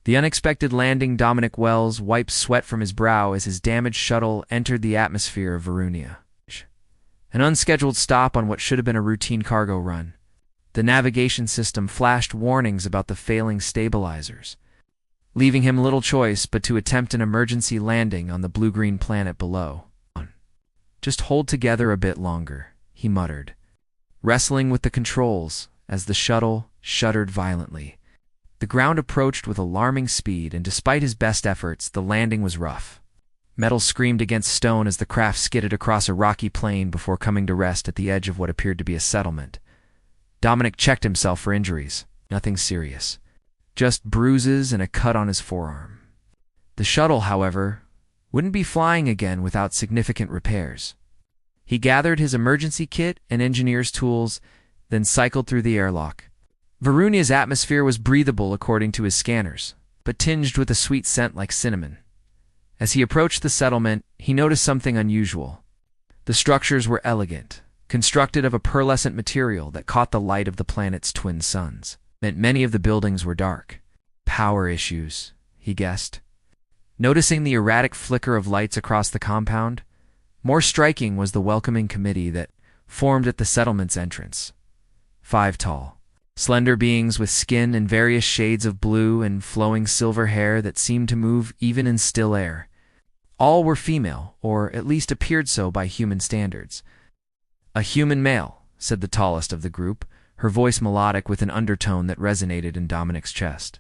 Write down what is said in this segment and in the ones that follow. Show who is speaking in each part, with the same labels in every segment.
Speaker 1: The unexpected landing. Dominic Wells wiped sweat from his brow as his damaged shuttle entered the atmosphere of Verunia. An unscheduled stop on what should have been a routine cargo run. The navigation system flashed warnings about the failing stabilizers, leaving him little choice but to attempt an emergency landing on the blue-green planet below. "Just hold together a bit longer," he muttered, wrestling with the controls as the shuttle shuddered violently. The ground approached with alarming speed, and despite his best efforts, the landing was rough. Metal screamed against stone as the craft skidded across a rocky plain before coming to rest at the edge of what appeared to be a settlement. Dominic checked himself for injuries. Nothing serious. Just bruises and a cut on his forearm. The shuttle, however, wouldn't be flying again without significant repairs. He gathered his emergency kit and engineer's tools, then cycled through the airlock. Verunia's atmosphere was breathable according to his scanners, but tinged with a sweet scent like cinnamon. As he approached the settlement, he noticed something unusual. The structures were elegant, constructed of a pearlescent material that caught the light of the planet's twin suns. Meant many of the buildings were dark. Power issues, he guessed. Noticing the erratic flicker of lights across the compound, more striking was the welcoming committee that formed at the settlement's entrance. 5 tall, slender beings with skin in various shades of blue and flowing silver hair that seemed to move even in still air. All were female, or at least appeared so by human standards. "A human male," said the tallest of the group, her voice melodic with an undertone that resonated in Dominic's chest.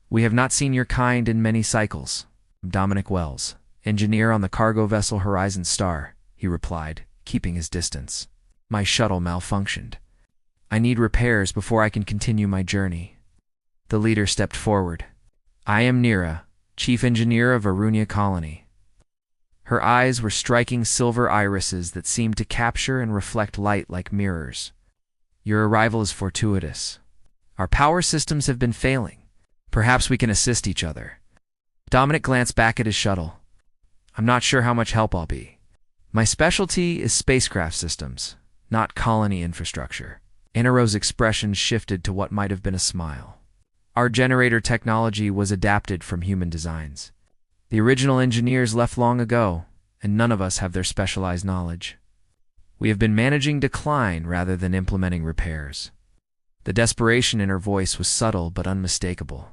Speaker 1: "We have not seen your kind in many cycles." "Dominic Wells, engineer on the cargo vessel Horizon Star," he replied, keeping his distance. "My shuttle malfunctioned. I need repairs before I can continue my journey." The leader stepped forward. "I am Nira, chief engineer of Verunia Colony." Her eyes were striking silver irises that seemed to capture and reflect light like mirrors. "Your arrival is fortuitous. Our power systems have been failing. Perhaps we can assist each other." Dominic glanced back at his shuttle. "I'm not sure how much help I'll be. My specialty is spacecraft systems, not colony infrastructure." Inaro's expression shifted to what might have been a smile. "Our generator technology was adapted from human designs. The original engineers left long ago, and none of us have their specialized knowledge. We have been managing decline rather than implementing repairs." The desperation in her voice was subtle but unmistakable.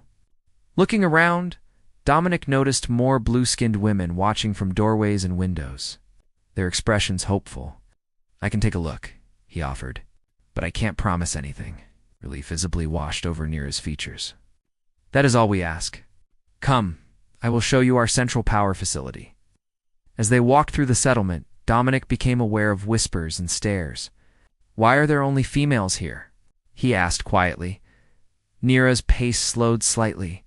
Speaker 1: Looking around, Dominic noticed more blue-skinned women watching from doorways and windows, their expressions hopeful. "I can take a look," he offered, "but I can't promise anything." Relief visibly washed over Nira's features. "That is all we ask. Come, I will show you our central power facility." As they walked through the settlement, Dominic became aware of whispers and stares. "Why are there only females here?" he asked quietly. Nira's pace slowed slightly.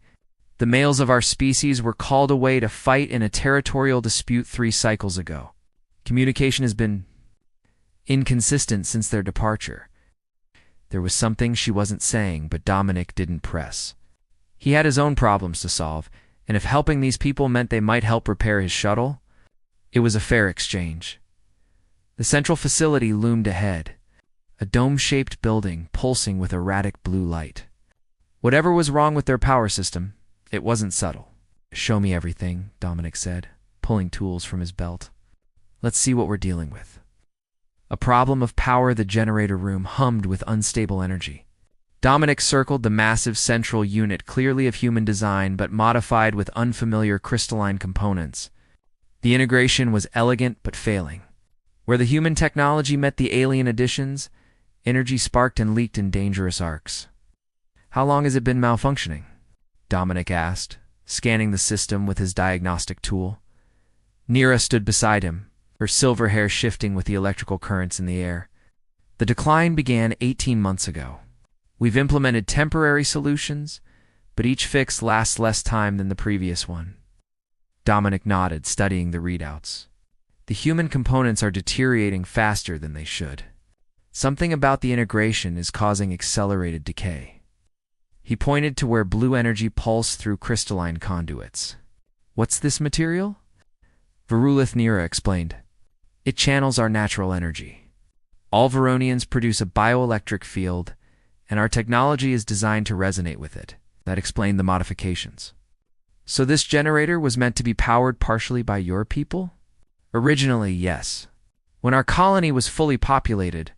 Speaker 1: "The males of our species were called away to fight in a territorial dispute 3 cycles ago. Communication has been inconsistent since their departure." There was something she wasn't saying, but Dominic didn't press. He had his own problems to solve, and if helping these people meant they might help repair his shuttle, it was a fair exchange. The central facility loomed ahead, a dome-shaped building pulsing with erratic blue light. Whatever was wrong with their power system, it wasn't subtle. "Show me everything," Dominic said, pulling tools from his belt. "Let's see what we're dealing with." A problem of power. The generator room hummed with unstable energy. Dominic circled the massive central unit, clearly of human design but modified with unfamiliar crystalline components. The integration was elegant but failing. Where the human technology met the alien additions, energy sparked and leaked in dangerous arcs. "How long has it been malfunctioning?" Dominic asked, scanning the system with his diagnostic tool. Nira stood beside him, her silver hair shifting with the electrical currents in the air. "The decline began 18 months ago. We've implemented temporary solutions, but each fix lasts less time than the previous one." Dominic nodded, studying the readouts. "The human components are deteriorating faster than they should. Something about the integration is causing accelerated decay." He pointed to where blue energy pulsed through crystalline conduits. "What's this material?" Verulith Nira explained. "It channels our natural energy. All Veronians produce a bioelectric field, and our technology is designed to resonate with it. That explained the modifications. So this generator was meant to be powered partially by your people? Originally, yes. When our colony was fully populated,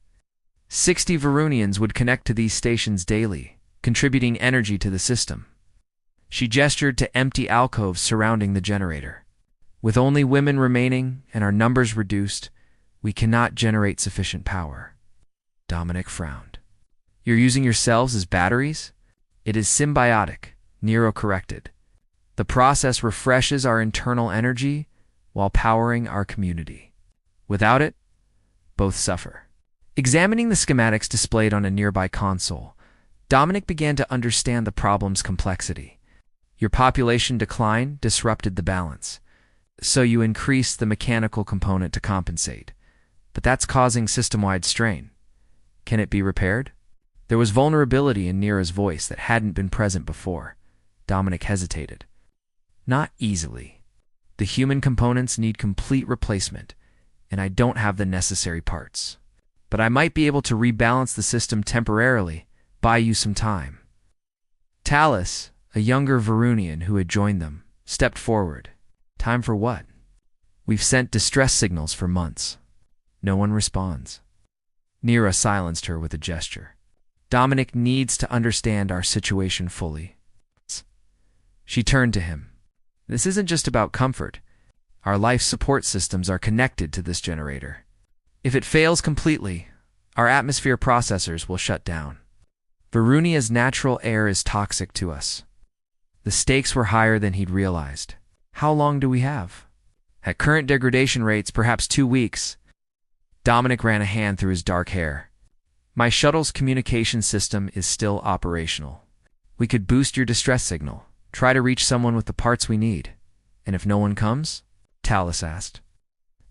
Speaker 1: 60 Varunians would connect to these stations daily, contributing energy to the system. She gestured to empty alcoves surrounding the generator. With only women remaining and our numbers reduced, we cannot generate sufficient power. Dominic frowned. You're using yourselves as batteries? It is symbiotic, Nero corrected. The process refreshes our internal energy while powering our community. Without it, both suffer. Examining the schematics displayed on a nearby console, Dominic began to understand the problem's complexity. Your population decline disrupted the balance, so you increased the mechanical component to compensate. But that's causing system-wide strain. Can it be repaired? There was vulnerability in Nera's voice that hadn't been present before. Dominic hesitated. Not easily. The human components need complete replacement, and I don't have the necessary parts. But I might be able to rebalance the system temporarily, buy you some time. Talus, a younger Varunian who had joined them, stepped forward. Time for what? We've sent distress signals for months. No one responds. Nera silenced her with a gesture. Dominic needs to understand our situation fully. She turned to him. This isn't just about comfort. Our life support systems are connected to this generator. If it fails completely, our atmosphere processors will shut down. Varunia's natural air is toxic to us. The stakes were higher than he'd realized. How long do we have? At current degradation rates, perhaps 2 weeks. Dominic ran a hand through his dark hair. My shuttle's communication system is still operational. We could boost your distress signal, try to reach someone with the parts we need. And if no one comes? Talus asked.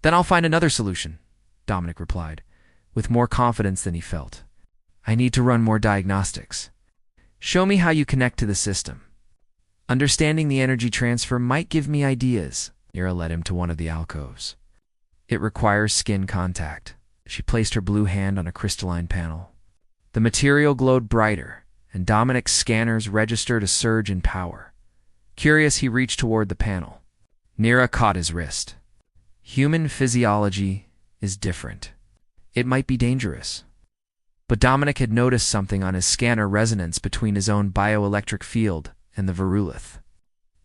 Speaker 1: Then I'll find another solution, Dominic replied, with more confidence than he felt. I need to run more diagnostics. Show me how you connect to the system. Understanding the energy transfer might give me ideas. Nera led him to one of the alcoves. It requires skin contact. She placed her blue hand on a crystalline panel. The material glowed brighter, and Dominic's scanners registered a surge in power. Curious, he reached toward the panel. Nera caught his wrist. Human physiology is different. It might be dangerous. But Dominic had noticed something on his scanner resonance between his own bioelectric field and the Varulith.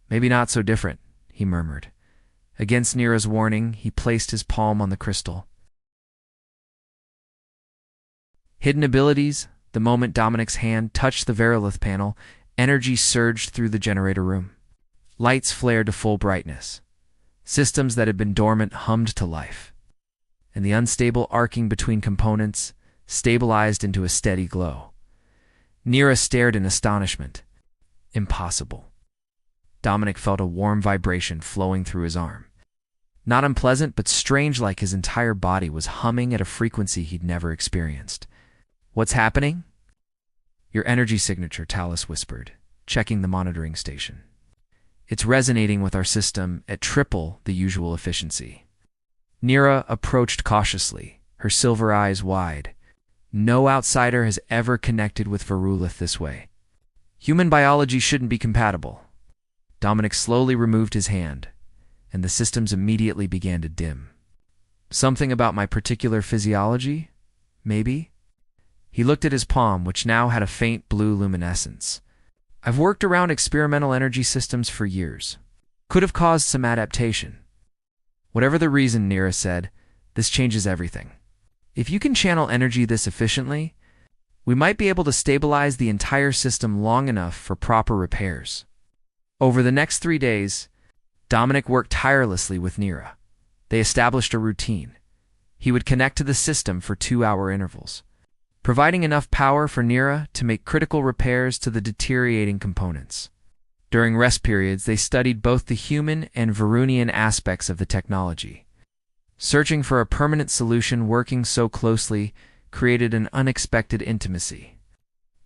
Speaker 1: Maybe not so different, he murmured. Against Nera's warning, he placed his palm on the crystal. Hidden abilities. The moment Dominic's hand touched the Varulith panel, energy surged through the generator room. Lights flared to full brightness. Systems that had been dormant hummed to life. And the unstable arcing between components stabilized into a steady glow. Nera stared in astonishment. Impossible. Dominic felt a warm vibration flowing through his arm. Not unpleasant, but strange, like his entire body was humming at a frequency he'd never experienced. What's happening? Your energy signature, Talus whispered, checking the monitoring station. It's resonating with our system at triple the usual efficiency. Nera approached cautiously, her silver eyes wide. No outsider has ever connected with Varulith this way. Human biology shouldn't be compatible. Dominic slowly removed his hand, and the systems immediately began to dim. Something about my particular physiology? Maybe? He looked at his palm, which now had a faint blue luminescence. I've worked around experimental energy systems for years. Could have caused some adaptation. Whatever the reason, Nera said, this changes everything. If you can channel energy this efficiently, we might be able to stabilize the entire system long enough for proper repairs. Over the next 3 days, Dominic worked tirelessly with Nera. They established a routine. He would connect to the system for 2-hour intervals, providing enough power for Nera to make critical repairs to the deteriorating components. During rest periods, they studied both the human and Varunian aspects of the technology. Searching for a permanent solution, working so closely created an unexpected intimacy.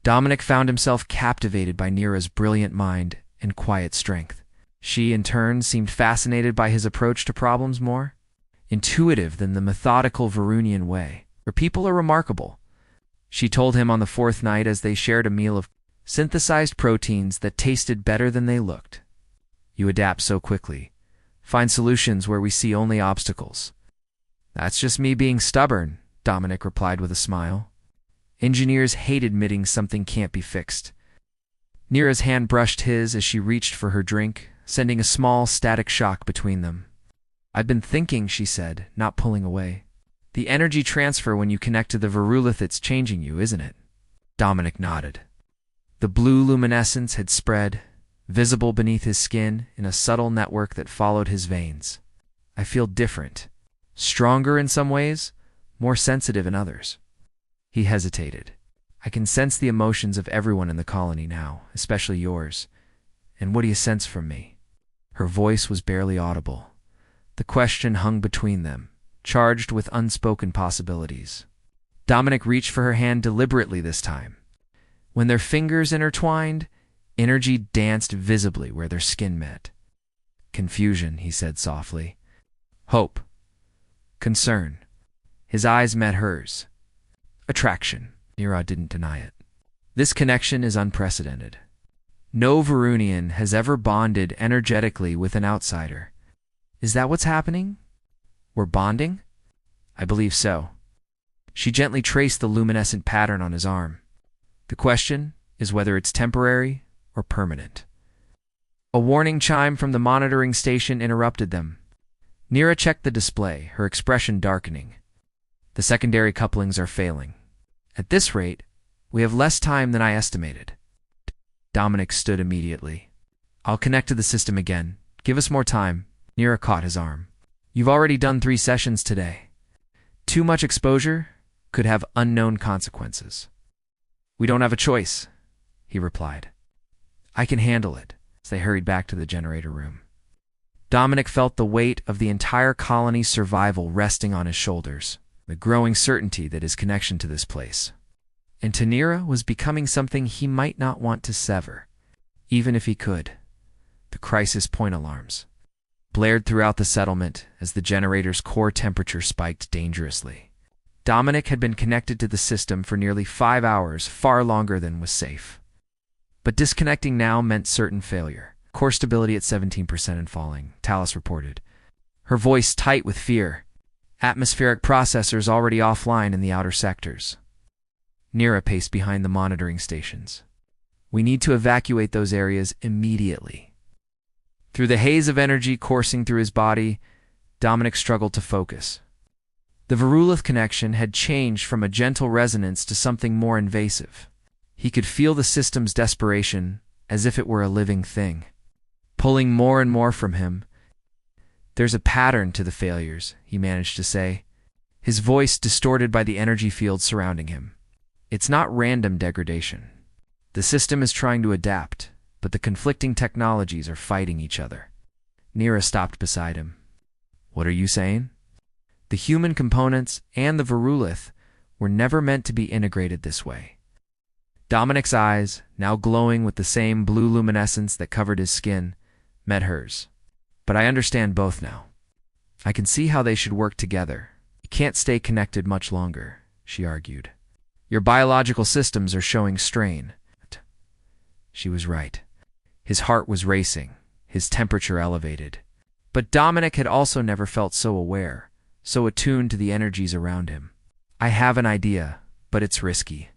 Speaker 1: Dominic found himself captivated by Nera's brilliant mind and quiet strength. She, in turn, seemed fascinated by his approach to problems, more intuitive than the methodical Varunian way. Her people are remarkable, she told him on the 4th night as they shared a meal of synthesized proteins that tasted better than they looked. You adapt so quickly. Find solutions where we see only obstacles. That's just me being stubborn, Dominic replied with a smile. Engineers hate admitting something can't be fixed. Nira's hand brushed his as she reached for her drink, sending a small static shock between them. I've been thinking, she said, not pulling away. The energy transfer when you connect to the virulith, it's changing you, isn't it? Dominic nodded. The blue luminescence had spread, visible beneath his skin in a subtle network that followed his veins. I feel different. Stronger in some ways, more sensitive in others. He hesitated. I can sense the emotions of everyone in the colony now, especially yours. And what do you sense from me? Her voice was barely audible. The question hung between them, charged with unspoken possibilities. Dominic reached for her hand deliberately this time. When their fingers intertwined, energy danced visibly where their skin met. Confusion, he said softly. Hope. Concern. His eyes met hers. Attraction. Nira didn't deny it. This connection is unprecedented. No Varunian has ever bonded energetically with an outsider. Is that what's happening? We're bonding? I believe so. She gently traced the luminescent pattern on his arm. The question is whether it's temporary or permanent. A warning chime from the monitoring station interrupted them. Nira checked the display, her expression darkening. The secondary couplings are failing. At this rate, we have less time than I estimated. Dominic stood immediately. I'll connect to the system again. Give us more time. Nira caught his arm. You've already done 3 sessions today. Too much exposure could have unknown consequences. We don't have a choice, he replied. I can handle it, as they hurried back to the generator room. Dominic felt the weight of the entire colony's survival resting on his shoulders, the growing certainty that his connection to this place and to Nira was becoming something he might not want to sever, even if he could. The crisis point alarms blared throughout the settlement as the generator's core temperature spiked dangerously. Dominic had been connected to the system for nearly 5 hours, far longer than was safe. But disconnecting now meant certain failure. Core stability at 17% and falling, Talus reported, her voice tight with fear. Atmospheric processors already offline in the outer sectors. Nira paced behind the monitoring stations. We need to evacuate those areas immediately. Through the haze of energy coursing through his body, Dominic struggled to focus. The virulith connection had changed from a gentle resonance to something more invasive. He could feel the system's desperation as if it were a living thing, pulling more and more from him. There's a pattern to the failures, he managed to say, his voice distorted by the energy field surrounding him. It's not random degradation. The system is trying to adapt, but the conflicting technologies are fighting each other. Nira stopped beside him. What are you saying? The human components and the virulith were never meant to be integrated this way. Dominic's eyes, now glowing with the same blue luminescence that covered his skin, met hers. But I understand both now. I can see how they should work together. You can't stay connected much longer, she argued. Your biological systems are showing strain. She was right. His heart was racing, his temperature elevated. But Dominic had also never felt so aware, so attuned to the energies around him. I have an idea, but it's risky.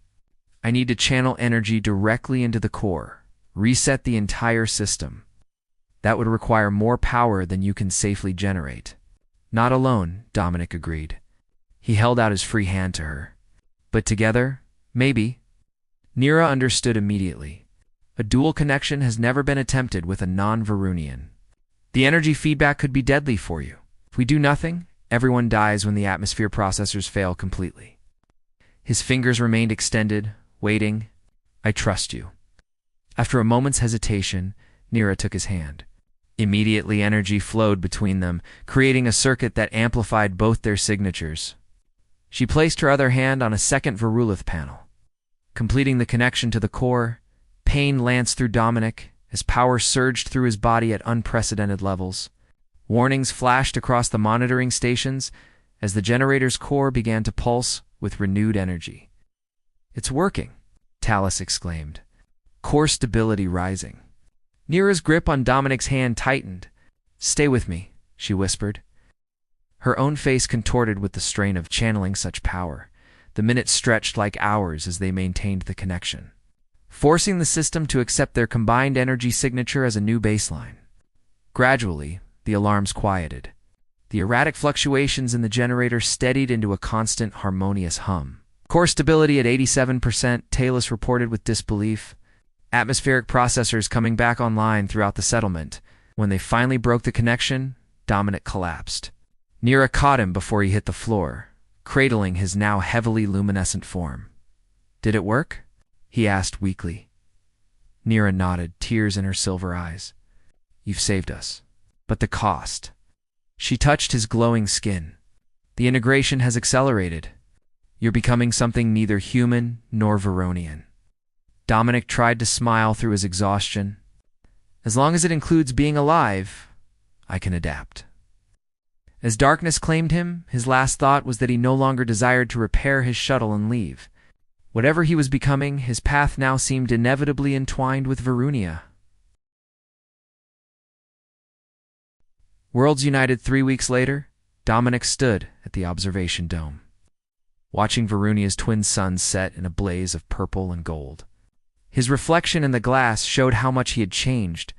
Speaker 1: I need to channel energy directly into the core, reset the entire system. That would require more power than you can safely generate. Not alone, Dominic agreed. He held out his free hand to her. But together, maybe. Nira understood immediately. A dual connection has never been attempted with a non-Varunian. The energy feedback could be deadly for you. If we do nothing, everyone dies when the atmosphere processors fail completely. His fingers remained extended, waiting. I trust you. After a moment's hesitation, Nira took his hand. Immediately, energy flowed between them, creating a circuit that amplified both their signatures. She placed her other hand on a second virulith panel. Completing the connection to the core, pain lanced through Dominic as power surged through his body at unprecedented levels. Warnings flashed across the monitoring stations as the generator's core began to pulse with renewed energy. It's working, Talus exclaimed. core stability rising. Nira's grip on Dominic's hand tightened. "Stay with me," she whispered. Her own face contorted with the strain of channeling such power. The minutes stretched like hours as they maintained the connection, forcing the system to accept their combined energy signature as a new baseline. Gradually, the alarms quieted. The erratic fluctuations in the generator steadied into a constant, harmonious hum. Core stability at 87%, Talus reported with disbelief. Atmospheric processors coming back online throughout the settlement. When they finally broke the connection, Dominic collapsed. Nira caught him before he hit the floor, cradling his now heavily luminescent form. "Did it work?" he asked weakly. Nira nodded, tears in her silver eyes. "You've saved us. But the cost." She touched his glowing skin. "The integration has accelerated. You're becoming something neither human nor Veronian." Dominic tried to smile through his exhaustion. "As long as it includes being alive, I can adapt." As darkness claimed him, his last thought was that he no longer desired to repair his shuttle and leave. Whatever he was becoming, his path now seemed inevitably entwined with Verunia. Worlds united 3 weeks later, Dominic stood at the observation dome, watching Verunia's twin suns set in a blaze of purple and gold. His reflection in the glass showed how much he had changed,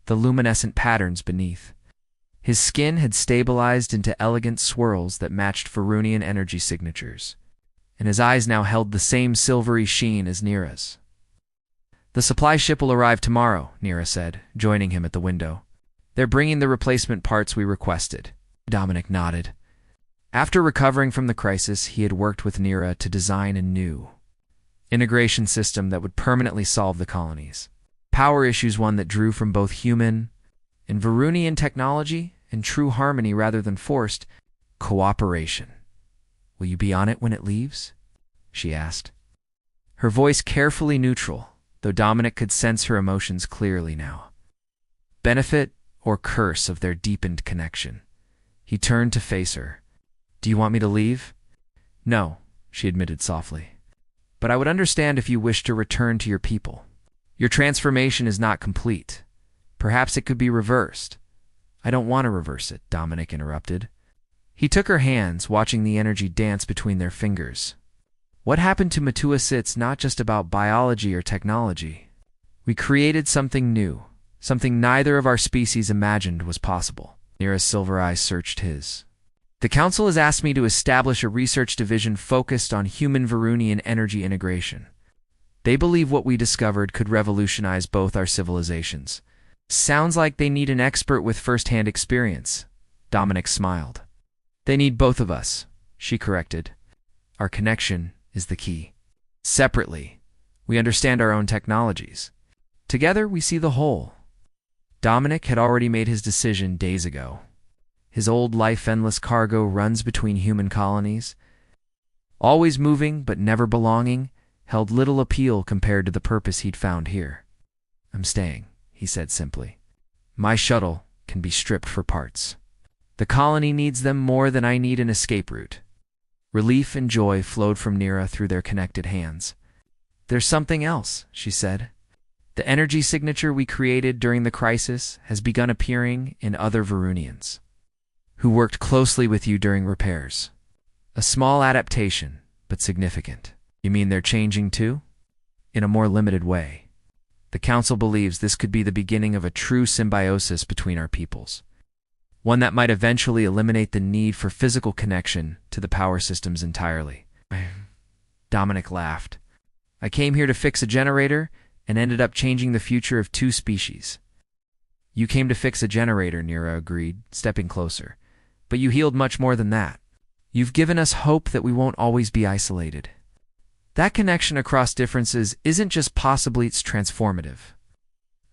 Speaker 1: the luminescent patterns beneath. His skin had stabilized into elegant swirls that matched Verunian energy signatures, and his eyes now held the same silvery sheen as Nira's. "The supply ship will arrive tomorrow," Nira said, joining him at the window. "They're bringing the replacement parts we requested." Dominic nodded. After recovering from the crisis, he had worked with Nira to design a new integration system that would permanently solve the colony's power issues, one that drew from both human and Verunian technology in true harmony rather than forced cooperation. "Will you be on it when it leaves?" she asked. Her voice carefully neutral, though Dominic could sense her emotions clearly now. Benefit or curse of their deepened connection. He turned to face her. "Do you want me to leave?" "No," she admitted softly. "But I would understand if you wish to return to your people. Your transformation is not complete. Perhaps it could be reversed." "I don't want to reverse it," Dominic interrupted. He took her hands, watching the energy dance between their fingers. "What happened to Matua Sit's not just about biology or technology. We created something new, something neither of our species imagined was possible." Nira's silver eyes searched his. "The Council has asked me to establish a research division focused on human Verunian energy integration. They believe what we discovered could revolutionize both our civilizations." "Sounds like they need an expert with first-hand experience." Dominic smiled. "They need both of us," she corrected. "Our connection is the key. Separately, we understand our own technologies. Together, we see the whole." Dominic had already made his decision days ago. His old life-endless cargo runs between human colonies, always moving but never belonging, held little appeal compared to the purpose he'd found here. "I'm staying," he said simply. "My shuttle can be stripped for parts. The colony needs them more than I need an escape route." Relief and joy flowed from Nira through their connected hands. "There's something else," she said. "The energy signature we created during the crisis has begun appearing in other Verunians who worked closely with you during repairs. A small adaptation, but significant." "You mean they're changing too?" "In a more limited way. The Council believes this could be the beginning of a true symbiosis between our peoples, one that might eventually eliminate the need for physical connection to the power systems entirely." Dominic laughed. "I came here to fix a generator and ended up changing the future of 2 species." "You came to fix a generator," Nira agreed, stepping closer. "But you healed much more than that. You've given us hope that we won't always be isolated. That connection across differences isn't just possible, it's transformative."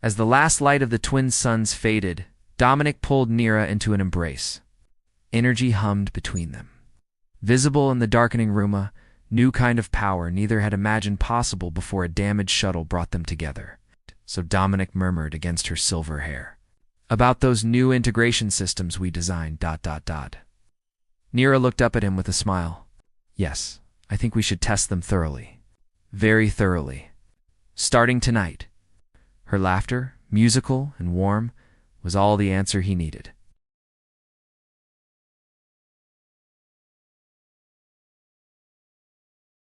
Speaker 1: As the last light of the twin suns faded, Dominic pulled Nira into an embrace. Energy hummed between them. Visible in the darkening room, a new kind of power neither had imagined possible before a damaged shuttle brought them together. So Dominic murmured against her silver hair. "About those new integration systems we designed, ... Nira looked up at him with a smile. "Yes, I think we should test them thoroughly. Very thoroughly. Starting tonight, Her laughter, musical and warm, was all the answer he needed.